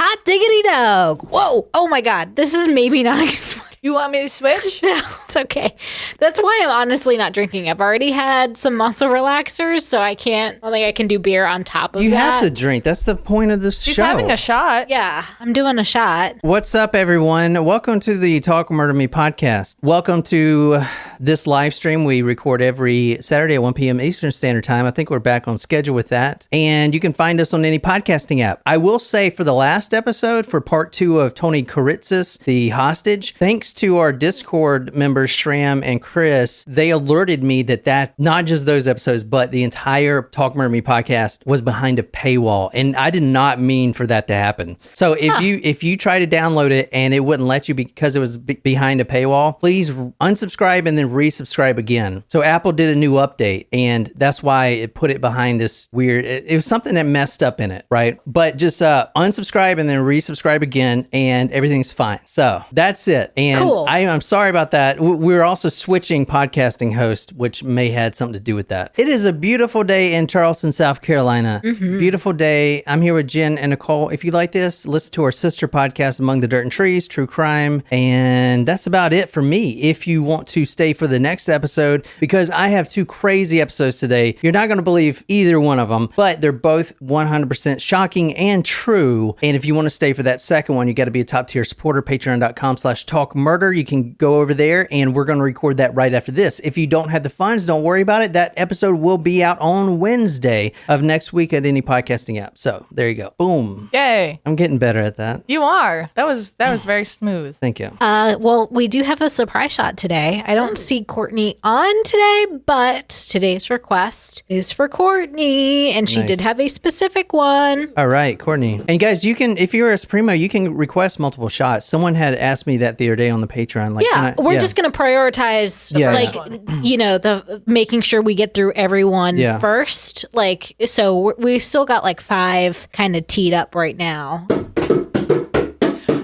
Hot diggity dog. Whoa. Oh my God. This is maybe not as funny. You want me to switch? No, it's okay. That's why I'm honestly not drinking. I've already had some muscle relaxers, so I don't think I can do beer on top of that. You have to drink. That's the point of this She's show. having a shot. Yeah, I'm doing a shot. What's up, everyone? Welcome to the Talk Murder Me podcast. Welcome to this live stream. We record every Saturday at 1 p.m. Eastern Standard Time. I think we're back on schedule with that. And you can find us on any podcasting app. I will say for the last episode, for part 2 of Tony Karitzis, the hostage, thanks to our Discord members, Shram and Chris, they alerted me that not just those episodes, but the entire Talk Murder Me podcast was behind a paywall. And I did not mean for that to happen. So if you try to download it and it wouldn't let you because it was behind a paywall, please unsubscribe and then resubscribe again. So Apple did a new update, and that's why it put it behind this weird, it was something that messed up in it, right? But just unsubscribe and then resubscribe again, and everything's fine. So that's it. And cool. I'm sorry about that. We're also switching podcasting host, which may had something to do with that. It is a beautiful day in Charleston, South Carolina. Mm-hmm. Beautiful day. I'm here with Jen and Nicole. If you like this, listen to our sister podcast, Among the Dirt and Trees, True Crime. And that's about it for me. If you want to stay for the next episode, because I have 2 crazy episodes today. You're not going to believe either one of them, but they're both 100% shocking and true. And if you want to stay for that second one, you got to be a top tier supporter, patreon.com/talkmurder. You can go over there and we're going to record that right after this. If you don't have the funds, don't worry about it. That episode will be out on Wednesday of next week at any podcasting app. So there you go. Boom. Yay. I'm getting better at that. You are. That was very smooth. Thank you. Well, we do have a surprise shot today. I don't see Courtney on today, but today's request is for Courtney, and she did have a specific one. All right, Courtney. And guys, you can, if you're a Supremo, you can request multiple shots. Someone had asked me that the other day on the Patreon. Like, we're just going to prioritize, the making sure we get through everyone first. Like, so we've still got like 5 kind of teed up right now.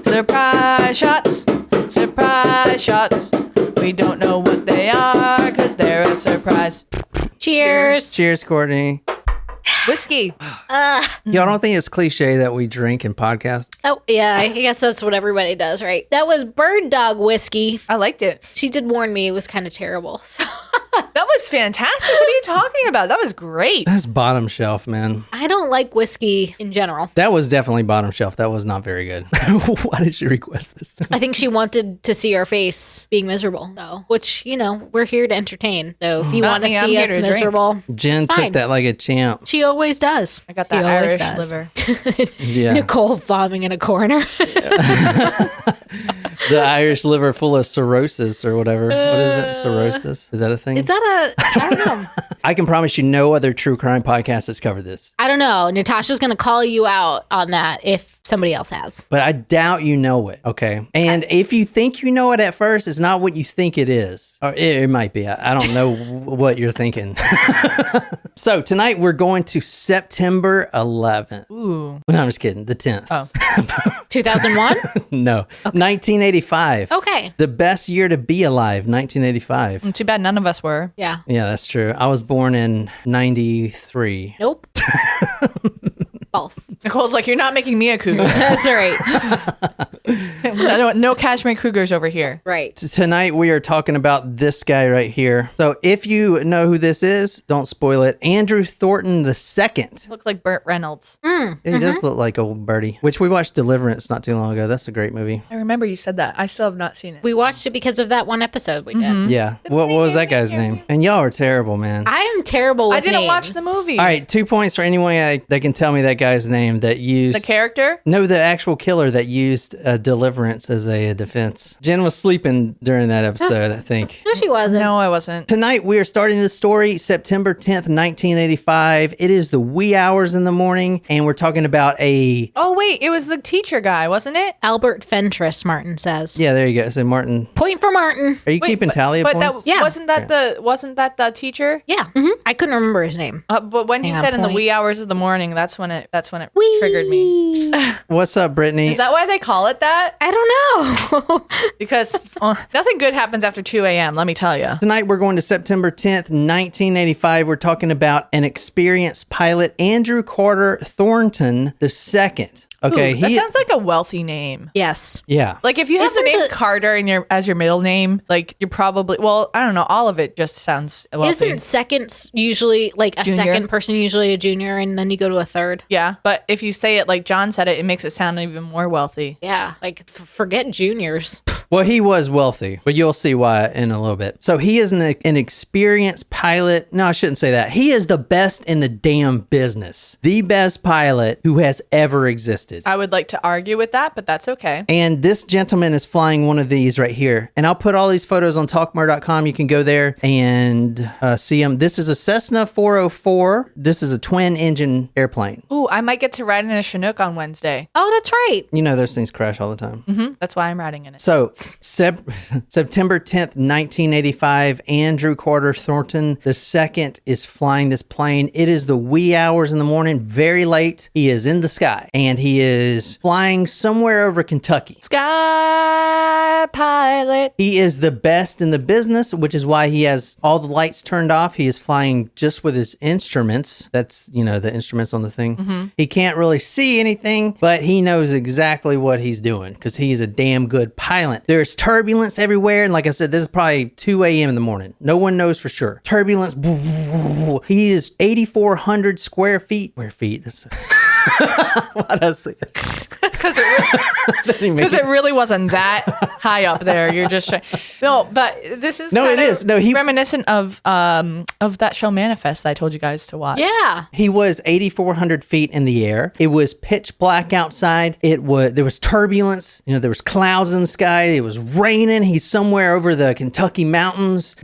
Surprise shots. Surprise shots. We don't know what they are because they're a surprise. Cheers. Cheers, Courtney. Whiskey. Y'all don't think it's cliche that we drink and podcast? Oh, yeah. I guess that's what everybody does, right? That was Bird Dog whiskey. I liked it. She did warn me it was kind of terrible. So. That was fantastic. What are you talking about? That was great. That's bottom shelf, man. I don't like whiskey in general. That was definitely bottom shelf. That was not very good. Why did she request this? I think she wanted to see our face being miserable, though, which, we're here to entertain. So if you want to see us miserable, Jen took that like a champ. She always does. I got that Irish liver. Yeah. Nicole vomiting in a corner. The Irish liver full of cirrhosis or whatever. What is it? Cirrhosis? Is that a thing? Is that I don't know. I can promise you no other true crime podcast has covered this. I don't know. Natasha's going to call you out on that if somebody else has. But I doubt you know it, okay? And if you think you know it at first, it's not what you think it is. Or it might be. I don't know what you're thinking. So tonight we're going to September 11th. Ooh. No, I'm just kidding. The 10th. Oh. 2001? No. Okay. 1985. Okay. The best year to be alive, 1985. Too bad none of us were. Yeah. Yeah, that's true. I was born in 93. Nope. False. Nicole's like, you're not making me a cougar. That's right. No Kashmir cougars over here. Right. Tonight we are talking about this guy right here. So if you know who this is, don't spoil it. Andrew Thornton II. Looks like Burt Reynolds. He does look like old Birdie, which we watched Deliverance not too long ago. That's a great movie. I remember you said that. I still have not seen it. We watched it because of that one episode we did. Yeah. What was that guy's name? And y'all are terrible, man. I am terrible with I didn't names. watch the movie. All right, 2 points for anyone that can tell me that guy's name that used... The character? No, the actual killer that used Deliverance as a defense. Jen was sleeping during that episode, I think. No, she wasn't. No, I wasn't. Tonight, we are starting this story September 10th, 1985. It is the wee hours in the morning, and we're talking about a... Oh, wait. It was the teacher guy, wasn't it? Albert Fentress, Martin says. Yeah, there you go. So, Martin... Point for Martin. Are you keeping tally of points? Yeah. Wasn't that the teacher? Yeah. Mm-hmm. I couldn't remember his name. But when he said in the wee hours of the morning, that's when it triggered me. What's up, Brittany? Is that why they call it that? I don't know. Because nothing good happens after 2 a.m., let me tell you. Tonight, we're going to September 10th, 1985. We're talking about an experienced pilot, Andrew Carter Thornton II. Okay, Ooh, that sounds like a wealthy name. Yes. Yeah. Like if you have the name Carter as your middle name, like you're probably, well, I don't know, all of it just sounds wealthy. Isn't second usually like a Junior? second person usually a junior, and then you go to a third? Yeah, but if you say it like John said it makes it sound even more wealthy. Yeah, like forget juniors. Well, he was wealthy, but you'll see why in a little bit. So he is an experienced pilot. No, I shouldn't say that. He is the best in the damn business. The best pilot who has ever existed. I would like to argue with that, but that's okay. And this gentleman is flying one of these right here. And I'll put all these photos on talkmore.com. You can go there and see them. This is a Cessna 404. This is a twin engine airplane. Ooh, I might get to ride in a Chinook on Wednesday. Oh, that's right. You know, those things crash all the time. Mm-hmm. That's why I'm riding in it. So September 10th, 1985, Andrew Carter Thornton II is flying this plane. It is the wee hours in the morning, very late. He is in the sky and he is flying somewhere over Kentucky. Sky pilot. He is the best in the business, which is why he has all the lights turned off. He is flying just with his instruments. That's, you know, the instruments on the thing. Mm-hmm. He can't really see anything, but he knows exactly what he's doing because he's a damn good pilot. There's turbulence everywhere. And like I said, this is probably 2 a.m. in the morning. No one knows for sure. Turbulence. He is 8,400 square feet. Where feet? What else? Because it really wasn't that high up there. You're just no, but this is no, it is no. He reminiscent of that show Manifest that I told you guys to watch. Yeah, he was 8,400 feet in the air. It was pitch black outside. There was turbulence. You know, there was clouds in the sky. It was raining. He's somewhere over the Kentucky mountains,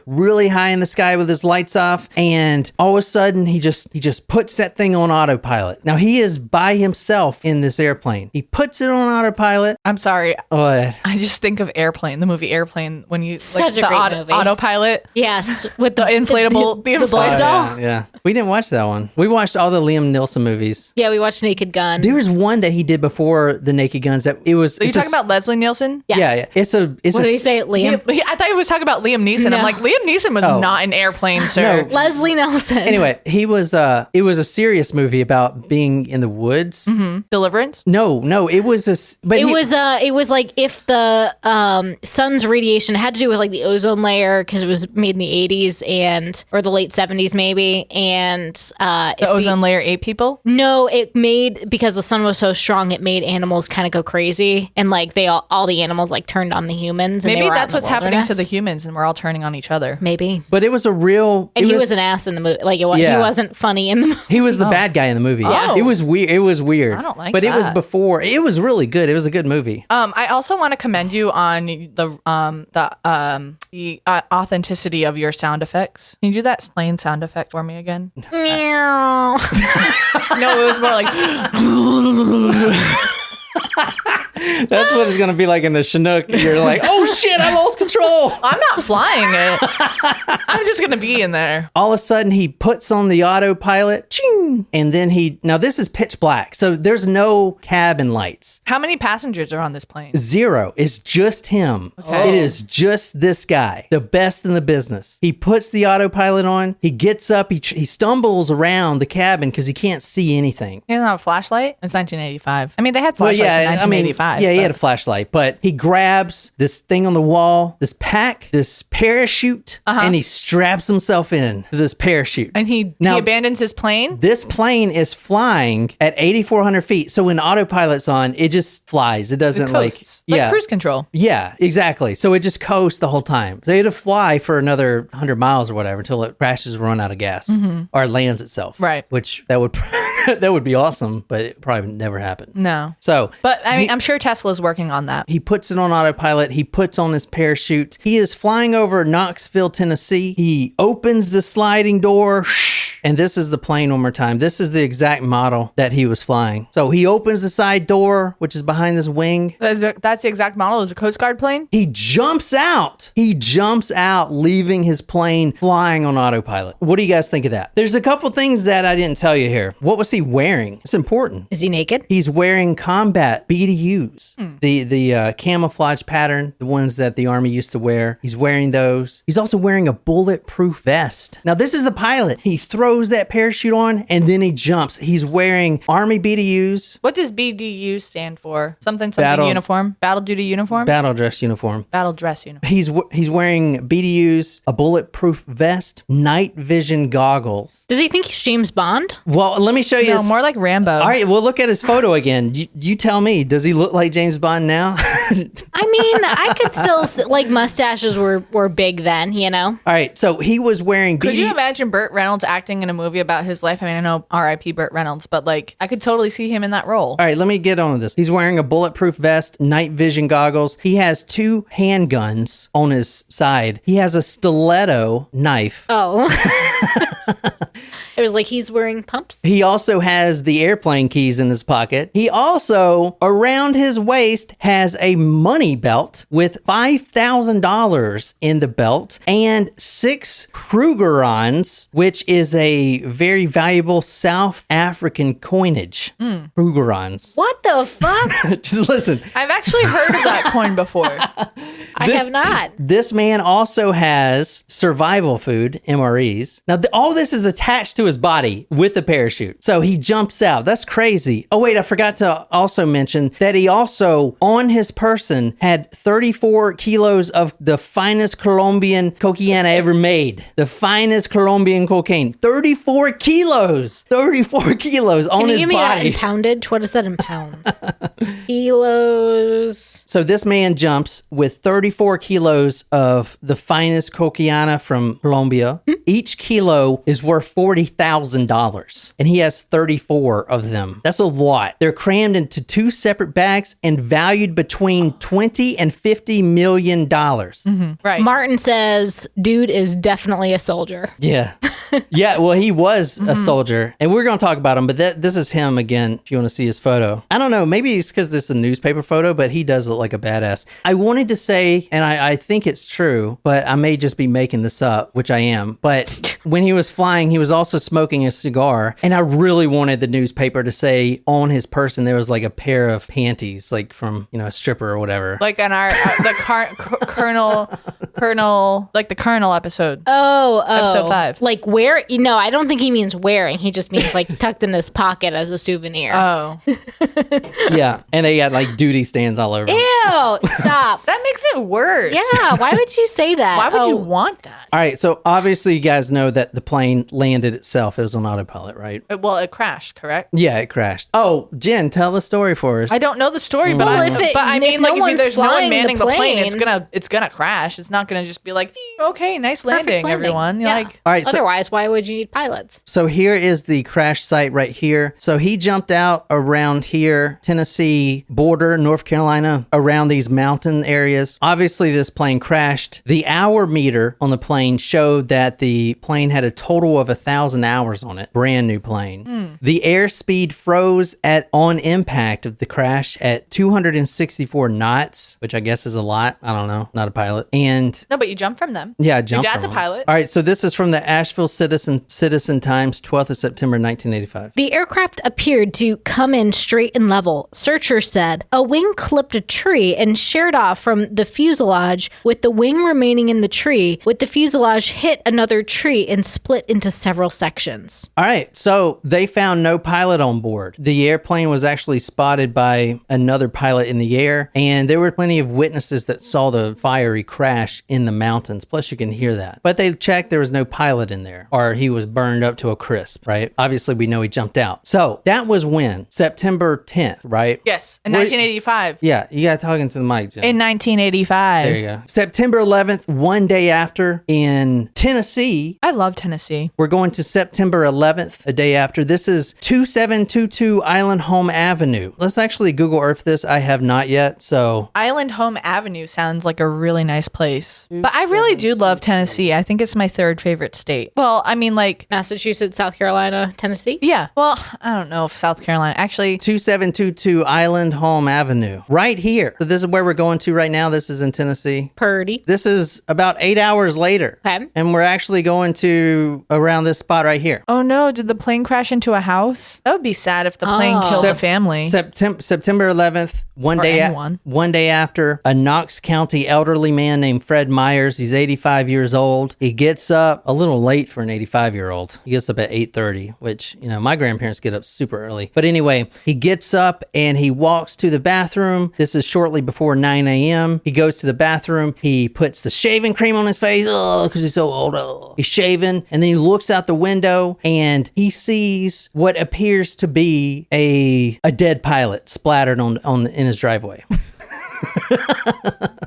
really high in the sky with his lights off, and all of a sudden he just puts that thing on autopilot. Now he is by himself in this airplane. He puts it on autopilot. I'm sorry. What? I just think of Airplane, the movie Airplane, when you such like, a great movie. Autopilot. Yes, with the inflatable, the inflatable doll. Yeah. We didn't watch that one. We watched all the Liam Neeson movies. Yeah, we watched Naked Gun. There was one that he did before the Naked Guns that it was. Are you talking about Leslie Nielsen? Yes. Yeah. It's what did he say? Liam? I thought he was talking about Liam Neeson. No. I'm like, Liam Neeson was not in Airplane, sir. No. Leslie Nelson. Anyway, it was a serious movie about being in the woods. Mm-hmm. Deliverance? No, it was it was like if the sun's radiation had to do with like the ozone layer because it was made in the 80s or the late 70s maybe, and the ozone layer ate people? No, it made, because the sun was so strong, it made animals kind of go crazy, and like all the animals like turned on the humans. And maybe they were that's out in what's the happening to wilderness. the humans, and we're all turning on each other. Maybe. But it was a real. And he was an ass in the movie. Like he wasn't funny in the movie. He was the bad guy in the movie. Yeah. It was weird. It was weird. I don't like but that. it was before. It was really good. It was a good movie. I also want to commend you on the authenticity of your sound effects. Can you do that plain sound effect for me again? Meow. No, it was more like. That's what it's gonna be like in the Chinook. You're like, oh shit, I lost control. I'm not flying it. I'm just gonna be in there. All of a sudden, he puts on the autopilot, ching, and then now this is pitch black, so there's no cabin lights. How many passengers are on this plane? 0. It's just him. Okay. It is just this guy, the best in the business. He puts the autopilot on. He gets up. He stumbles around the cabin because he can't see anything. He doesn't have a flashlight? It's 1985. I mean, they had flashlights in 1985. He had a flashlight, but he grabs this thing on the wall, this pack, this parachute, and he straps himself in to this parachute. And he abandons his plane? This plane is flying at 8,400 feet. So when autopilot's on, it just flies. It doesn't like cruise control. Yeah, exactly. So it just coasts the whole time. So it'll fly for another 100 miles or whatever until it crashes and run out of gas or lands itself. Right. Which that would be awesome, but it probably would never happen. No. So, but I mean, I'm sure Tesla's working on that. He puts it on autopilot. He puts on his parachute. He is flying over Knoxville, Tennessee. He opens the sliding door. And this is the plane one more time. This is the exact model that he was flying. So he opens the side door, which is behind this wing. That's the exact model. It was a Coast Guard plane? He jumps out. Leaving his plane flying on autopilot. What do you guys think of that? There's a couple things that I didn't tell you here. What was he wearing? It's important. Is he naked? He's wearing combat BDUs. The camouflage pattern, the ones that the Army used to wear. He's wearing those. He's also wearing a bulletproof vest. Now, this is the pilot. He throws throws that parachute on, and then he jumps. He's wearing Army BDUs. What does BDU stand for? Something Battle- uniform? Battle duty uniform? Battle dress uniform. Battle dress uniform. He's wearing BDUs, a bulletproof vest, night vision goggles. Does he think he's James Bond? Well, let me show you. No, more like Rambo. All right, well, look at his photo again. You tell me, does he look like James Bond now? I mean, I could still like mustaches were big then, you know. All right, so he was wearing. Could you imagine Burt Reynolds acting in a movie about his life? I mean, I know R.I.P. Burt Reynolds, but like, I could totally see him in that role. All right, let me get on with this. He's wearing a bulletproof vest, night vision goggles. He has 2 handguns on his side. He has a stiletto knife. Oh. It was like he's wearing pumps. He also has the airplane keys in his pocket. He also, around his waist, has a money belt with $5,000 in the belt and 6 Krugerrands, which is a very valuable South African coinage. Krugerrands. What the fuck? Just listen. I've actually heard of that coin before. I have not. This man also has survival food, MREs. Now, all this is attached to his body with the parachute. So he jumps out. That's crazy. Oh, wait, I forgot to also mention that he also, on his person, had 34 kilos of the finest Colombian cocaine ever made. The finest Colombian cocaine. 34 kilos! 34 kilos on his body. Can you give me that in poundage? What is that in pounds? Kilos. So this man jumps with 34 kilos of the finest cocaine from Colombia. Each kilo is worth $40,000, and he has 34 of them. That's a lot. They're crammed into 2 separate bags and valued between $20 and $50 million. Right. Martin says, dude is definitely a soldier. Yeah. Yeah, well, he was a soldier, and we're going to talk about him, but this is him again, if you want to see his photo. I don't know, maybe it's because this is a newspaper photo, but he does look like a badass. I wanted to say, and I think it's true, but I may just be making this up, which I am, but when he was flying, he was also smoking a cigar, and I really wanted the newspaper to say on his person there was like a pair of panties, like from, a stripper or whatever. Like on our, Colonel, like the Colonel episode. Oh. Episode 5. Like where? No, I don't think he means wearing. He just means like tucked in his pocket as a souvenir. Oh. Yeah, and they got like duty stands all over. Ew, stop. That makes it worse. Yeah, why would you say that? Why would you want that? All right, so obviously you guys know that the plane landed itself. It was on autopilot, right? Well, it crashed, correct? Yeah, it crashed. Oh, Jen, tell the story for us. I don't know the story, but Well, I if mean, no like, one's if there's no one flying manning the the plane, plane- it's gonna crash. It's not gonna just be like, okay, nice landing, landing. everyone. Yeah. Like, All right, Otherwise, why would you need pilots? so here is the crash site right here. So he jumped out around here, Tennessee border, North Carolina, around these mountain areas. Obviously, this plane crashed. The hour meter on the plane showed that the plane had a total of 1,000 hours on it. Brand new plane. The airspeed froze on impact of the crash at 264 knots, which I guess is a lot. I don't know. Not a pilot. And no, but you jump from them. yeah, I jumped Your dad's from a them. pilot. All right, so this is from the Asheville Citizen Times, 12th of September, 1985. The aircraft appeared to come in straight and level. Searchers said a wing clipped a tree and sheared off from the fuselage, with the wing remaining in the tree, with the fuselage hit another tree and split into several sections. All right, so they found no pilot on board. The airplane was actually spotted by another pilot in the air, and there were plenty of witnesses that saw the fiery crash in the mountains. Plus, you can hear that. But they checked, there was no pilot in there, or he was burned up to a crisp, right? Obviously, we know he jumped out. So that was when? September 10th, right? Yes, in 1985. Yeah, you got talking to the mic, Jen. In 1985. There you go. September 11th, one day after, in Tennessee. I love Tennessee. We're going to September 11th, a day after. This is 2722 Island Home Avenue. Let's actually Google Earth this. I have not yet, so. Island Home Avenue sounds like a really nice place. But I really do love Tennessee. I think it's my 3rd favorite state. Well, I mean, like, Massachusetts, South Carolina, Tennessee? yeah. Well, I don't know if South Carolina. Actually, 2722 Island Home Avenue. Right here. So this is where we're going to right now. This is in Tennessee. Purdy. This is about 8 hours later. Okay. And we're actually going to around this spot right here. oh no, did the plane crash into a house? That would be sad if the plane killed the family. September 11th, One For day, anyone. one day after, a Knox County elderly man named Fred Myers, he's 85 years old. He gets up a little late for an 85-year-old. He gets up at 8:30, which, you know, my grandparents get up super early. But anyway, he gets up and he walks to the bathroom. This is shortly before 9 a.m. He goes to the bathroom. He puts the shaving cream on his face because he's so old. He's shaving. And then he looks out the window and he sees what appears to be a dead pilot splattered on in his driveway.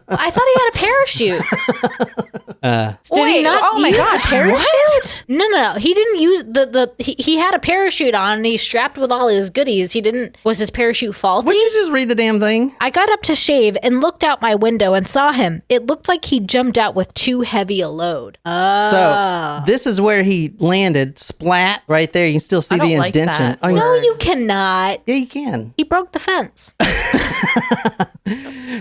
I thought he had a parachute. Did he not oh my use gosh, the parachute? No. He didn't use he had a parachute on and he strapped with all his goodies. He didn't. Was his parachute faulty? Would you just read the damn thing? I got up to shave and looked out my window and saw him. It looked like he jumped out with too heavy a load. So this is where he landed, splat right there. You can still see I don't the like indention. that Oh, you No, you cannot. yeah, you can. He broke the fence.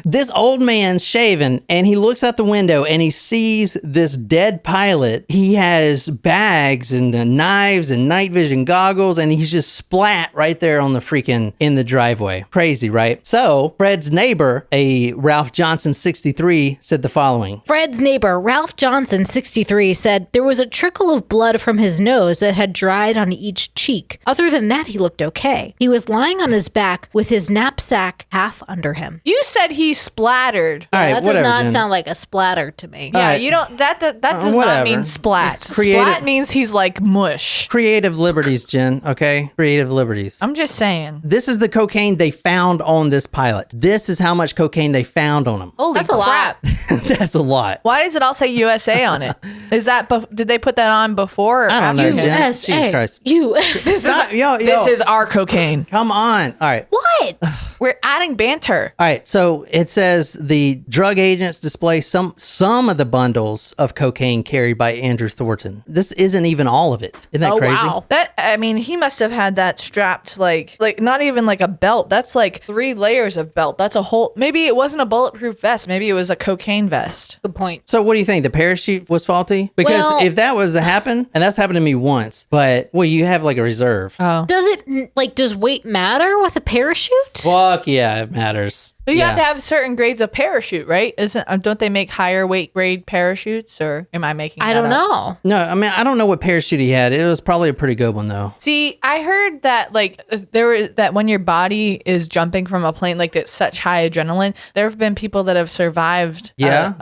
This old man's shaving and he looks out the window and he sees this dead pilot. He has bags and knives and night vision goggles and he's just splat right there on the freaking in the driveway. Crazy, right? So Fred's neighbor, a Ralph Johnson 63, said the following. Fred's neighbor, Ralph Johnson, 63, said there was a trickle of blood from his nose that had dried on each cheek. Other than that, he looked okay. He was lying on his back with his knapsack half under him. You said he splattered. All right, That does whatever, not Jen. sound like a splatter to me. Yeah, right. you don't. That does whatever. not mean splat. It's creative. Splat means he's like mush. Creative liberties, Jen, okay? Creative liberties. I'm just saying. This is the cocaine they found on this pilot. This is how much cocaine they found on him. Holy That's a lot. crap. That's a lot. Why does it all say USA on it? Is that did they put that on before? Or I don't know, after? Jen. USA. Jesus Christ. USA. Stop, yo. This is our cocaine. Come on. All right. What? We're adding banter. All right, so it says the drug agents display some of the bundles of cocaine carried by Andrew Thornton. This isn't even all of it. Isn't that Oh, crazy? wow. That I mean, he must have had that strapped like not even like a belt. That's like 3 layers of belt. That's a whole. Maybe it wasn't a bulletproof vest. Maybe it was a cocaine vest. Good point. So what do you think? The parachute was faulty? Because Well- if that was to happen, and that's happened to me once, but well, you have like a reserve. Does it, does weight matter with a parachute? Fuck yeah, it matters. But you Yeah. have to have certain grades of parachute, right? Don't they make higher weight grade parachutes, or am I making? I that don't up? know. No, I mean, I don't know what parachute he had. It was probably a pretty good one though. See, I heard that that when your body is jumping from a plane, like it's such high adrenaline, there have been people that have survived Yeah,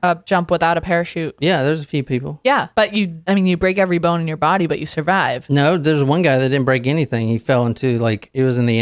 a jump without a parachute. yeah, there's a few people. Yeah, but you break every bone in your body, but you survive. No, there's one guy that didn't break anything. He fell into it was in the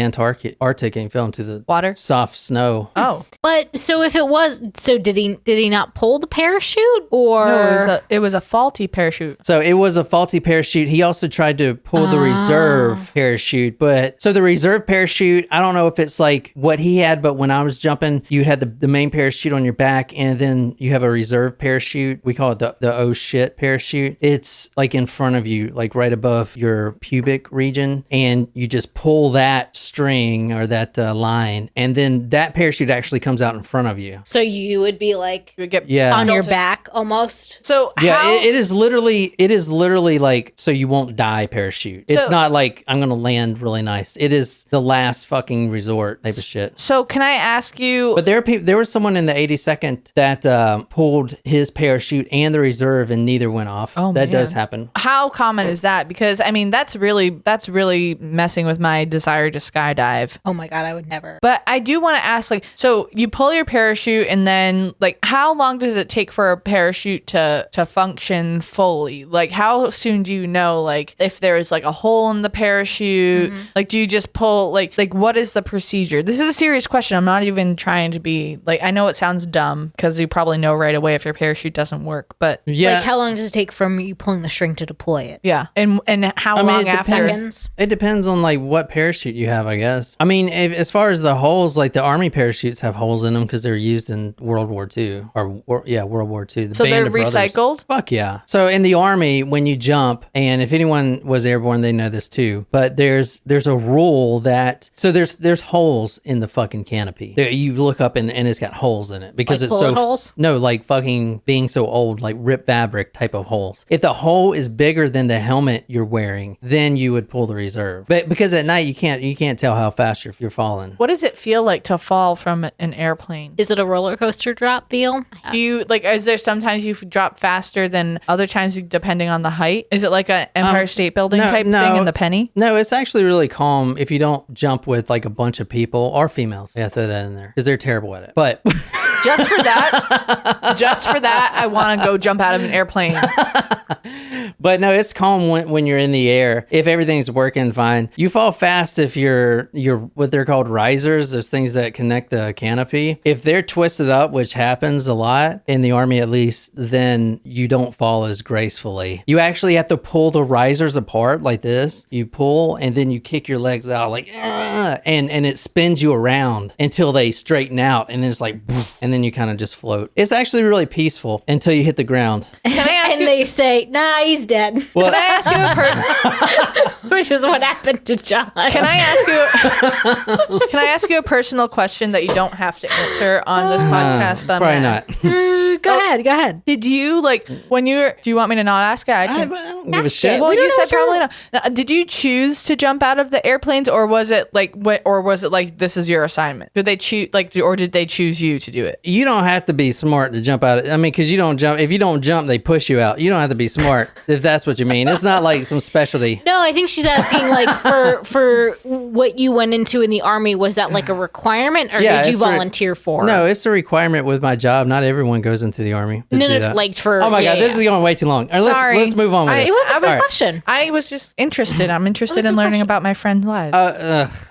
Arctic and he fell into the Water? soft snow. Oh, But so if it was, so did he not pull the parachute or? no, it was a faulty parachute. So it was a faulty parachute. He also tried to pull the reserve parachute, but so the reserve parachute, I don't know if it's like what he had, but when I was jumping, you had the main parachute on your back and then you have a reserve parachute. We call it the oh shit parachute. It's like in front of you, like right above your pubic region, and you just pull that string or that line, and then that parachute actually comes out in front of you. So you would be like You would get Yeah. on your tilted. back almost. So Yeah, how, it is literally like so you won't die parachute. It's So- not like I'm gonna land really nice. It is the last fucking resort type of shit. So can I ask you? But there was someone in the 82nd that pulled his parachute and the reserve, and neither went off. Oh, that does man. happen. How common is that? Because I mean, that's really messing with my desire to skydive. Oh my God, I would never. But I do want to ask, like, so you pull your parachute, and then, like, how long does it take for a parachute to function fully? Like, how soon do you know, like, if there's like a hole in the parachute? Like, do you just pull, like, what is the procedure? This is a serious question. I'm not even trying to be like, I know it sounds dumb because you probably know right away if your parachute doesn't work, but Yeah. Like how long does it take from you pulling the string to deploy it? yeah, and how I mean, long it after? depends. Seconds? It depends on like what parachute you have, I guess. I mean, as far as the holes, like the army parachutes parachutes have holes in them because they're used in World War II World War II. So they're recycled? Fuck yeah. So in the Army, when you jump, and if anyone was airborne, they know this too, but there's a rule that, so there's holes in the fucking canopy. You look up and it's got holes in it because like it's bullet holes? No, like fucking being so old, like ripped fabric type of holes. If the hole is bigger than the helmet you're wearing, then you would pull the reserve. But because at night you can't tell how fast you're falling. What does it feel like to fall from an airplane? Is it a roller coaster drop feel? Do you like? Is there sometimes you drop faster than other times depending on the height? Is it like an Empire State Building type thing in the penny? No, it's actually really calm if you don't jump with like a bunch of people or females. Yeah, throw that in there because they're terrible at it. But just for that, I want to go jump out of an airplane. But no, it's calm when you're in the air. If everything's working fine, you fall fast if you're what they're called risers. Those things that connect the canopy. If they're twisted up, which happens a lot in the Army at least, then you don't fall as gracefully. You actually have to pull the risers apart like this. You pull and then you kick your legs out like, and it spins you around until they straighten out, and then it's like, and then you kind of just float. It's actually really peaceful until you hit the ground. Can I ask And they say, nah, he's dead. Well, Can I ask you Which is what happened to John. Can I ask you a personal question that you don't have to answer on this podcast? But probably I'm not. Go ahead. Did you like when you were? Do you want me to not ask it? I don't give a shit. Well, We don't you know said what you're- probably not. Now, did you choose to jump out of the airplanes, or was it like this is your assignment? Did they choose or did they choose you to do it? You don't have to be smart to jump out. I mean, because you don't jump. If you don't jump, they push you out. You don't have to be smart if that's what you mean. It's not like some specialty. No, I think she's asking like for what you went into in the Army. Was that like a requirement, or Yeah, did you it's a re- volunteer for? No, it's a requirement with my job. Not everyone goes into the Army to do that. like for. Oh my yeah, God, this yeah. is going way too long. All right, Sorry. let's move on with this. It was a All good right. question. I was just interested. I'm interested in learning about my friends' lives.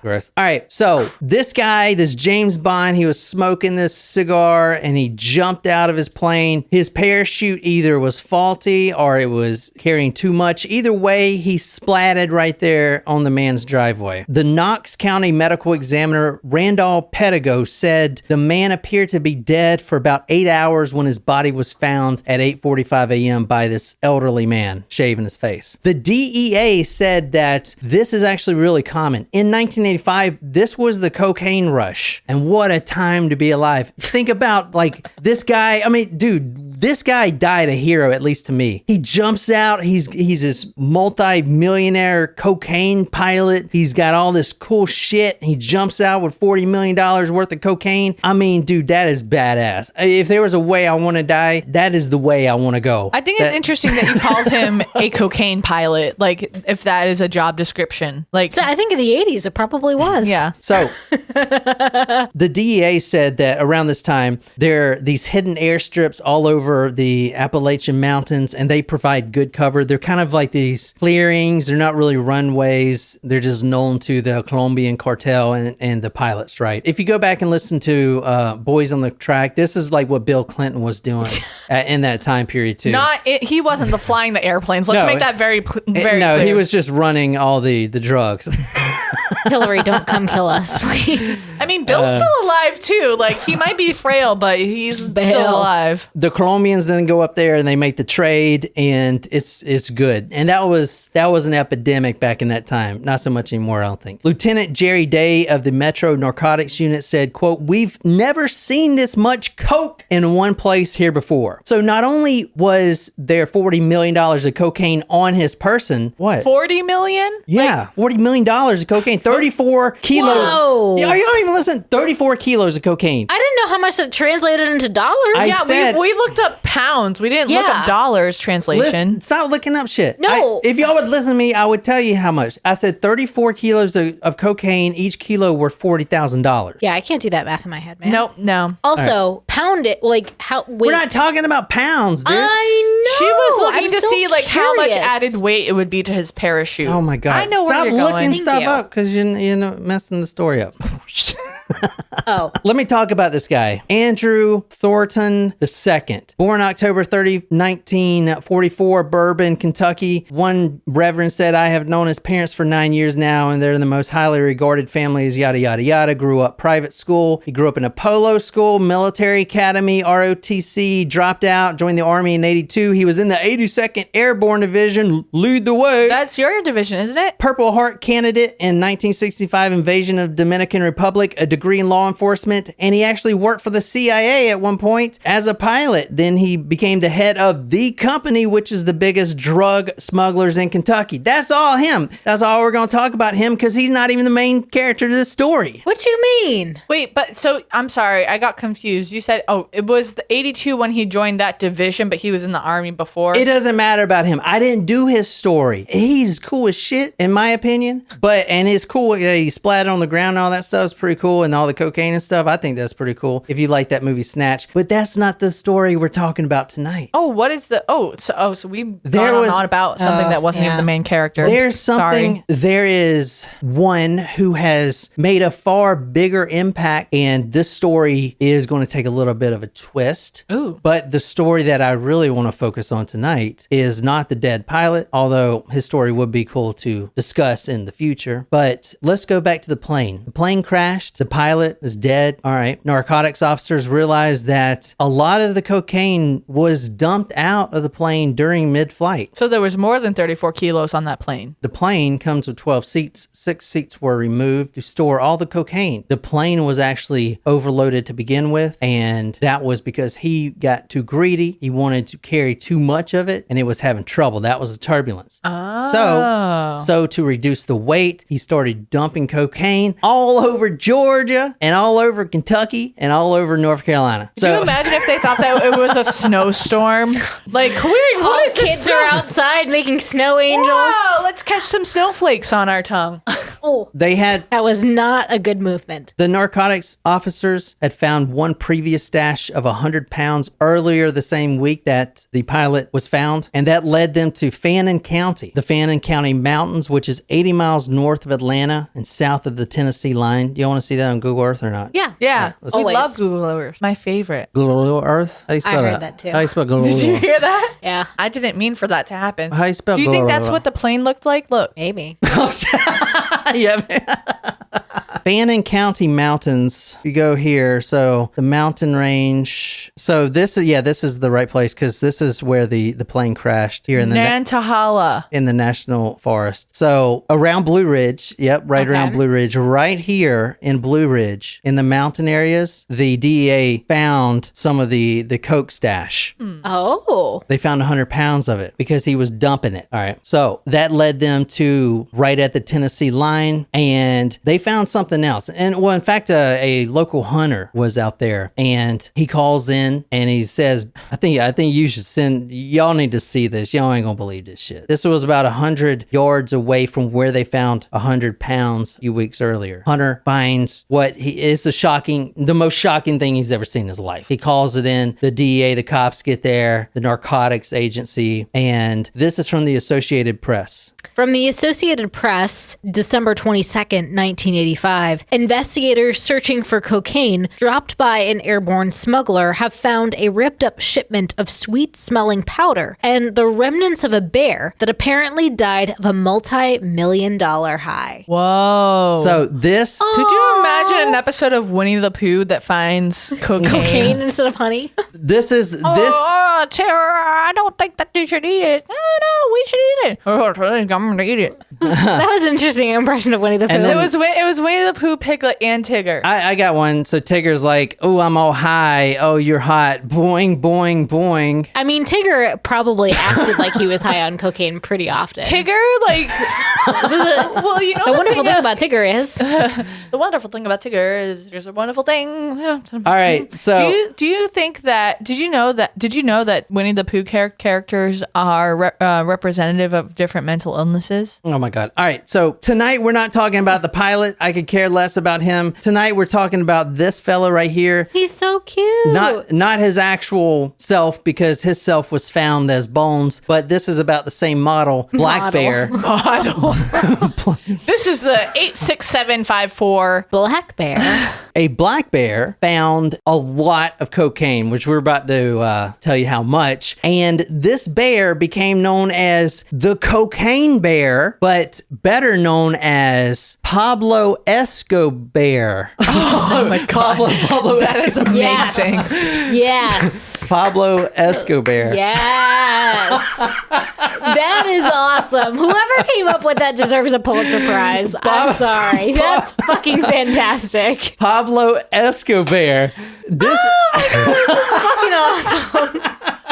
Gross. All right, so this guy, this James Bond, he was smoking this cigar and he jumped out of his plane. His parachute either was faulty or it was carrying too much. Either way, he splatted right there on the man's driveway. The Knox County medical examiner, Randall Pedigo, said the man appeared to be dead for about 8 hours when his body was found at 8:45 a.m. by this elderly man shaving his face. The DEA said that this is actually really common. In 1985, this was the cocaine rush. And what a time to be alive. Think about like this guy. I mean, dude, this guy died a hero, at least to me. He jumps out. He's this multi-millionaire cocaine pilot. He's got all this cool shit. He jumps out with $40 million worth of cocaine. I mean, dude, that is badass. If there was a way I want to die, that is the way I want to go. I think it's interesting that you called him a cocaine pilot. Like, if that is a job description. Like, So I think in the 80s it probably was. yeah. So, the DEA said that around this time, there are these hidden airstrips all over the Appalachian Mountains, and they provide good cover. They're kind of like these clearings. They're not really runways. They're just known to the Colombian cartel and the pilots, right? If you go back and listen to Boys on the Track, this is like what Bill Clinton was doing in that time period, too. He wasn't the flying the airplanes. Let's No. make that very very no, clear. he was just running all the drugs. Hillary, don't come kill us, please. I mean, Bill's still alive too. Like, he might be frail, but he's still Bill. alive. The Colombians then go up there and they make the trade, and it's good. And that was an epidemic back in that time. Not so much anymore, I don't think. Lieutenant Jerry Day of the Metro Narcotics Unit said, quote, "We've never seen this much coke in one place here before." So not only was there $40 million of cocaine on his person, what? 40 million? Yeah, $40 million of cocaine, 34 kilos. Whoa. Yeah, you don't even listen. 34 kilos of cocaine. I didn't know how much that translated into dollars. I said- we looked up pounds. We didn't look Yeah. up dollars translation. Listen, stop looking up shit. No. If y'all would listen to me, I would tell you how much. I said 34 kilos of cocaine. Each kilo worth $40,000. Yeah, I can't do that math in my head, man. Nope, no. Also, pound it like how. Wait, We're not talking about pounds, dude. I know. She was looking I'm to so see like how much curious. added weight it would be to his parachute. Oh my God. I know Stop where you're looking going. Thank stuff you. up because you're messing the story up. Oh. Let me talk about this guy. Andrew Thornton II. Born October 30, 1944, Bourbon, Kentucky. One reverend said, I have known his parents for 9 years now, and they're the most highly regarded families, yada, yada, yada. Grew up private school. He grew up in a polo school, military academy, ROTC, dropped out, joined the Army in 82. He was in the 82nd Airborne Division, lead the way. That's your division, isn't it? Purple Heart candidate in 1965 invasion of Dominican Republic, a degree in law enforcement, and he actually worked for the CIA at one point as a pilot. Then he became the head of the company, which is the biggest drug smugglers in Kentucky. That's all him. That's all we're going to talk about him because he's not even the main character of this story. What you mean? Wait, but so I'm sorry, I got confused. You said, it was the 82 when he joined that division, but he was in the Army before. It doesn't matter about him. I didn't do his story. He's cool as shit, in my opinion. And it's cool that he splatted on the ground and all that stuff is pretty cool, and all the cocaine and stuff. I think that's pretty cool if you like that movie Snatch. But that's not the story we're talking about tonight. Oh, what is the? So we've gone on about something that wasn't even the main character. There's something. Sorry. There is one who has made a far bigger impact, and this story is going to take a little bit of a twist. Ooh. But the story that I really want to focus on tonight is not the dead pilot, although his story would be cool to discuss in the future. But let's go back to the plane. The plane crashed. The pilot is dead. All right. Narcotics officers realized that a lot of the cocaine was dumped out of the plane during mid-flight. So there was more than 34 kilos on that plane. The plane comes with 12 seats. 6 seats were removed to store all the cocaine. The plane was actually overloaded to begin with, and that was because he got too greedy. He wanted to carry too much of it, and it was having trouble. That was the turbulence. So to reduce the weight, he started dumping cocaine all over Georgia and all over Kentucky and all over North Carolina. Could you imagine if they thought that it was a snowstorm? Like, what is this? Kids are outside making snow angels. Wow, let's catch some snowflakes on our tongue. Oh, that was not a good movement. The narcotics officers had found one previous stash of 100 pounds earlier the same week that the pilot was found, and that led them to Fannin County, the Fannin County Mountains, which is 80 miles north of Atlanta and south of the Tennessee line. Do you want to see that on Google Earth or not? Yeah. Yeah. Let's We Always. love Google Earth. My favorite. Google Earth? How you spell I heard that too. How you spell Google Did you Earth? hear that? Yeah. I didn't mean for that to happen. How you spell Do you think Google that's Earth? what the plane looked like? Look. Maybe. Yeah, man. Fannin County Mountains. You go here. So the mountain range. So this is the right place because this is where the plane crashed here in the Nantahala. in the national forest. So around Blue Ridge. Yep, right Okay. around Blue Ridge. Right here in Blue Ridge, in the mountain areas, the DEA found some of the coke stash. Oh. They found 100 pounds of it because he was dumping it. All right. So that led them to right at the Tennessee line, and they found something else. And well, in fact, a local hunter was out there, and he calls in and he says, I think you should y'all need to see this. Y'all ain't gonna believe this shit. This was about 100 yards away from where they found 100 pounds a few weeks earlier. Hunter finds what is the most shocking thing he's ever seen in his life. He calls it in. The DEA, the cops get there, the narcotics agency, and this is from the Associated Press. From the Associated Press, December 22nd, 1985, investigators searching for cocaine dropped by an airborne smuggler have found a ripped up shipment of sweet-smelling powder and the remnants of a bear that apparently died of a multi-million-dollar high. Whoa. So this... Could you imagine an episode of Winnie the Pooh that finds cocaine? Cocaine instead of honey? This is... Oh, Tara, I don't think that you should eat it. No, we should eat it. Oh, I'm going to eat it. That was an interesting impression of Winnie the Pooh. And then- It was Winnie the Pooh, Piglet, and Tigger. I got one. So Tigger's like, oh, I'm all high. Oh, you're hot. Boing, boing, boing. I mean, Tigger probably acted like he was high on cocaine pretty often. Tigger, like, well, you know, The wonderful thing about Tigger is the wonderful thing about Tigger is there's a wonderful thing. All right. So Do you think that? Did you know that Winnie the Pooh characters are representative of different mental illnesses? oh my God. All right. So tonight we're not talking about the pilot. I could care care less about him. Tonight, we're talking about this fella right here. He's so cute. Not his actual self, because his self was found as bones, but this is about the same model, black bear. Model. This is the 86754. Black bear. A black bear found a lot of cocaine, which we're about to tell you how much. And this bear became known as the cocaine bear, but better known as Pablo Esko-bear. Oh my God. Pablo That is amazing. Yes. Pablo Esko-bear. Yes. That is awesome. Whoever came up with that deserves a Pulitzer Prize. I'm sorry. That's fucking fantastic. Pablo Esko-bear. This Fucking awesome.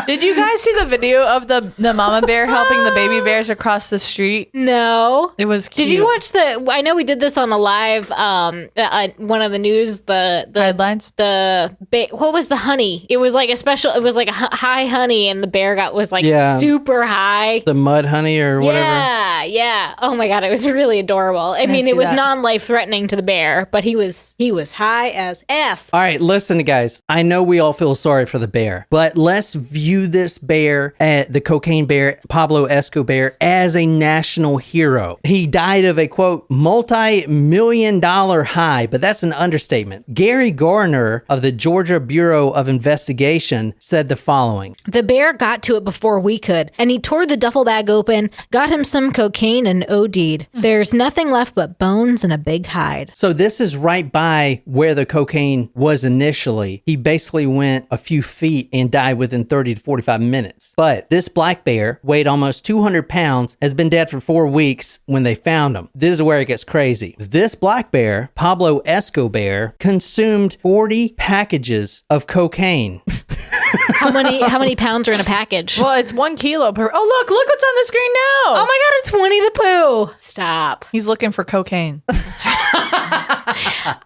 Did you guys see the video of the mama bear helping the baby bears across the street? No. It was cute. Did you watch I know we did this on a live, one of the news, the headlines? What was the honey? It was like it was like a high honey, and the bear was like Yeah. super high. the mud honey or whatever. Yeah. Oh my God, it was really adorable. I mean, see it was that. non-life threatening to the bear, but he was high as F. All right, listen, guys. I know we all feel sorry for the bear, but let's view this bear, the cocaine bear, Pablo Esko-bear, as a national hero. He died of a, quote, multi-million-dollar high, but that's an understatement. Gary Garner of the Georgia Bureau of Investigation said the following. The bear got to it before we could, and he tore the duffel bag open, got him some cocaine, and OD'd. There's nothing left but bones and a big hide. So this is right by where the cocaine was initially. He basically went a few feet and died within 30 to 45 minutes. But this black bear weighed almost 200 pounds, has been dead for 4 weeks when they found him. This is where it gets crazy. This black bear, Pablo Esko-bear, consumed 40 packages of cocaine. How many pounds are in a package? Well, it's 1 kilo per. Oh, look what's on the screen now. Oh my God, it's Winnie the Pooh. Stop. He's looking for cocaine.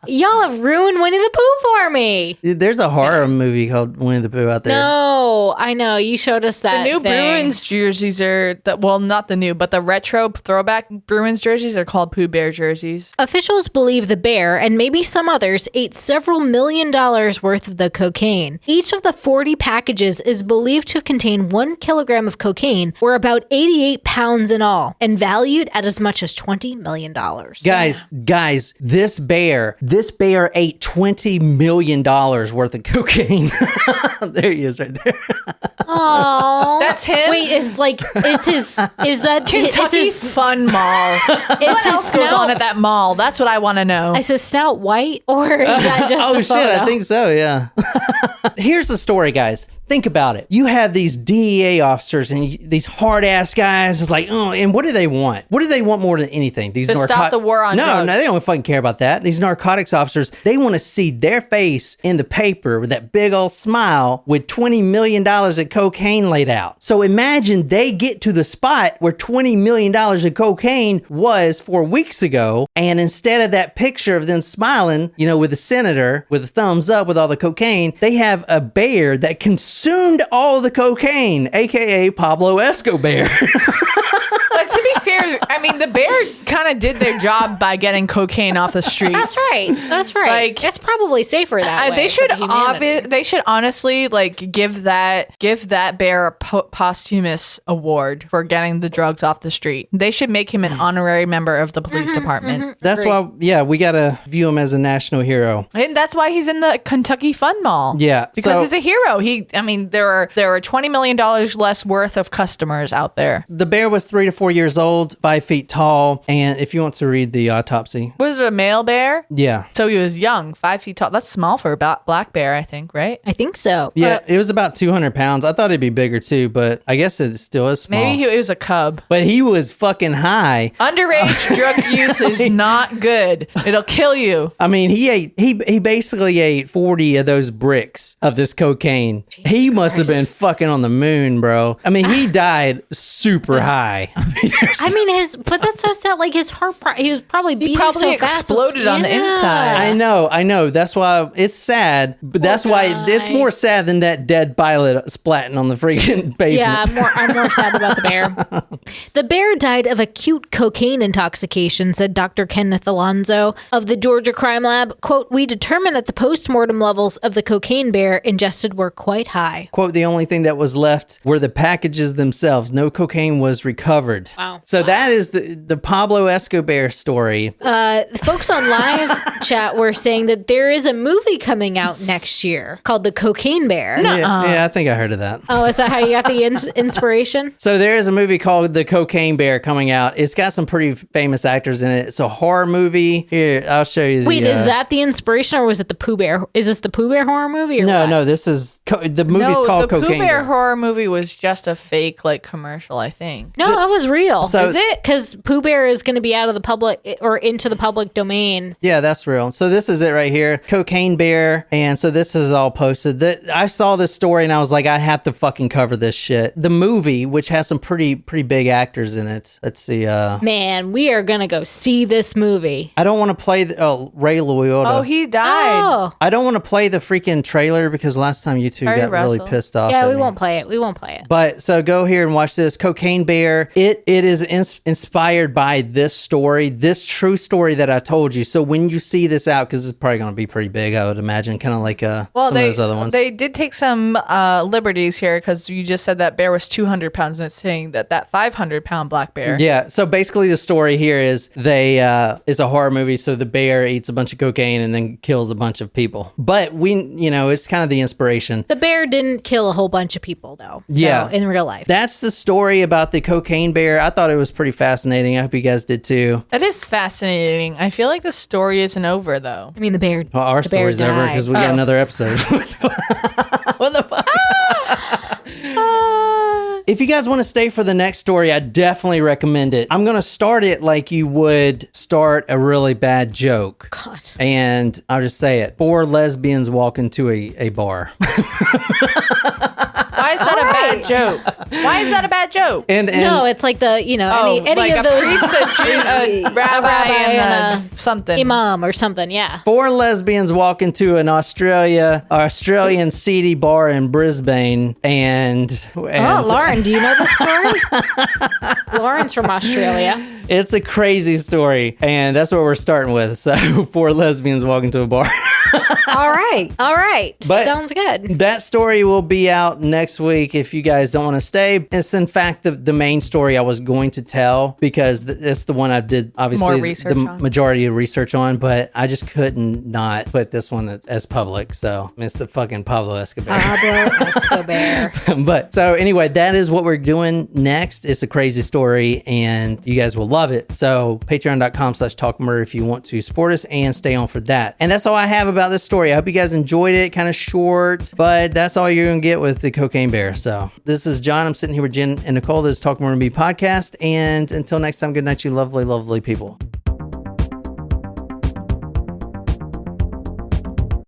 Y'all have ruined Winnie the Pooh for me. There's a horror movie called Winnie the Pooh out there. No, I know. You showed us that. The new thing. Bruins jerseys are, well, not the new, but the retro throwback Bruins jerseys are called Pooh Bear jerseys. Officials believe the bear and maybe some others ate several $1 million worth of the cocaine. Each of the 40 packages is believed to have contained 1 kilogram of cocaine, or about 88 pounds in all, and valued at as much as $20 million. Guys, this bear ate $20 million worth of cocaine. There he is right there. Aww. That's him? Wait, is that Kentucky is his, Fun Mall. What else goes on at that mall? That's what I want to know. is his snout white, or is that just Oh the shit, photo? I think so, yeah. Here's the story, guys. Think about it. You have these DEA officers and these hard ass guys. It's like, oh, and what do they want? What do they want more than anything? These To stop the war on drugs. No, they don't fucking care about that. These narcotics officers, they want to see their face in the paper with that big old smile with $20 million of cocaine laid out. So imagine they get to the spot where $20 million of cocaine was 4 weeks ago, and instead of that picture of them smiling, with the senator with a thumbs up with all the cocaine, they have a bear that consumed all the cocaine, aka Pablo Esko-bear. But to be fair, I mean, the bear kind of did their job by getting cocaine off the streets. That's right. Like, it's probably safer that way. They should for the humanity. they should honestly give that bear a posthumous award for getting the drugs off the street. They should make him an honorary member of the police department. That's why, we gotta view him as a national hero. And that's why he's in the Kentucky Fun Mall. Yeah, Because so- he's a hero. There are $20 million less worth of customers out there. The bear was 3 to 4 years old, 5 feet tall, and if you want to read the autopsy. Was it a male bear? Yeah. So he was young, 5 feet tall. That's small for a black bear, I think, right? I think so. Yeah, it was about 200 pounds. I thought it'd be bigger too, but I guess it still is small. Maybe he was a cub. But he was fucking high. Underage drug use is not good. It'll kill you. I mean, he basically ate 40 of those bricks of this cocaine. He must have been fucking on the moon, bro. I mean, he died super high. I mean, but that's so sad. Like his heart, he was probably beating probably so fast. exploded on the inside. I know. That's why it's sad, but that's why it's more sad than that dead pilot splatting on the freaking pavement. Yeah, I'm more sad about the bear. The bear died of acute cocaine intoxication, said Dr. Kenneth Alonzo of the Georgia Crime Lab. Quote, we determined that the postmortem levels of the cocaine bear ingested were quite high. Quote, the only thing that was left were the packages themselves. No cocaine was recovered. Wow. So that is the Pablo Esko-bear story. Folks on live chat were saying that there is a movie coming out next year called The Cocaine Bear. Yeah, I think I heard of that. Oh, is that how you got the inspiration? So there is a movie called The Cocaine Bear coming out. It's got some pretty famous actors in it. It's a horror movie. Here, I'll show you. Wait, is that the inspiration, or was it the Pooh Bear? Is this the Pooh Bear horror movie? Or No, what? no. This is the movie's called the Cocaine Pooh Bear Bear. horror movie was just a fake like commercial, I think. No, that was real. So- Is it? Because Pooh Bear is going to be out of the public or into the public domain. Yeah, that's real. So this is it right here, Cocaine Bear, and so this is all posted. That I saw this story and I was like, I have to fucking cover this shit. The movie, which has some pretty big actors in it. Let's see. Man, we are going to go see this movie. I don't want to play Ray Liotta. Oh, he died. Oh. I don't want to play the freaking trailer because last time you two Kurt got really Russell. pissed off. Yeah, at we me. won't play it. We won't play it. But so go here and watch this Cocaine Bear. It is inspired by this story, this true story that I told you. So when you see this out, because it's probably going to be pretty big, I would imagine, kind of like some of those other ones. They did take some liberties here because you just said that bear was 200 pounds, and it's saying that 500-pound black bear. Yeah. So basically, the story here is it's a horror movie. So the bear eats a bunch of cocaine and then kills a bunch of people. But it's kind of the inspiration. The bear didn't kill a whole bunch of people, though. So, Yeah. in real life. That's the story about the cocaine bear. I thought it was pretty fascinating. I hope you guys did too. It is fascinating. I feel like the story isn't over though. I mean, the bear. Well, our the bear story's over because we got another episode. What the fuck? If you guys want to stay for the next story, I definitely recommend it. I'm going to start it like you would start a really bad joke. God. And I'll just say it. 4 lesbians walk into a bar. Why is that a bad joke? Why is that a bad joke? And No, it's like any like of a those priest, a rabbi, and something. imam or something. Yeah. 4 lesbians walk into an Australian seedy bar in Brisbane, and Oh, Lauren, do you know this story? Lauren's from Australia. it's a crazy story, and that's what we're starting with. So 4 lesbians walk into a bar. All right. But- Sounds good. That story will be out next week if you guys don't want to stay. It's in fact the main story I was going to tell because it's the one I did obviously More research the on. majority of research on, but I just couldn't not put this one as public. So it's the fucking Pablo Escobar. Pablo Esko-bear. But so anyway, that is what we're doing next. It's a crazy story and you guys will love it. So patreon.com/talkmurder if you want to support us and stay on for that. And that's all I have about this story. I hope you guys enjoyed it. Kind of short, but that's all you're going to get with the Cocaine Bear. So this is John. I'm sitting here with Jen and Nicole. This is Talk More to Me podcast. And until next time, good night, you lovely, lovely people.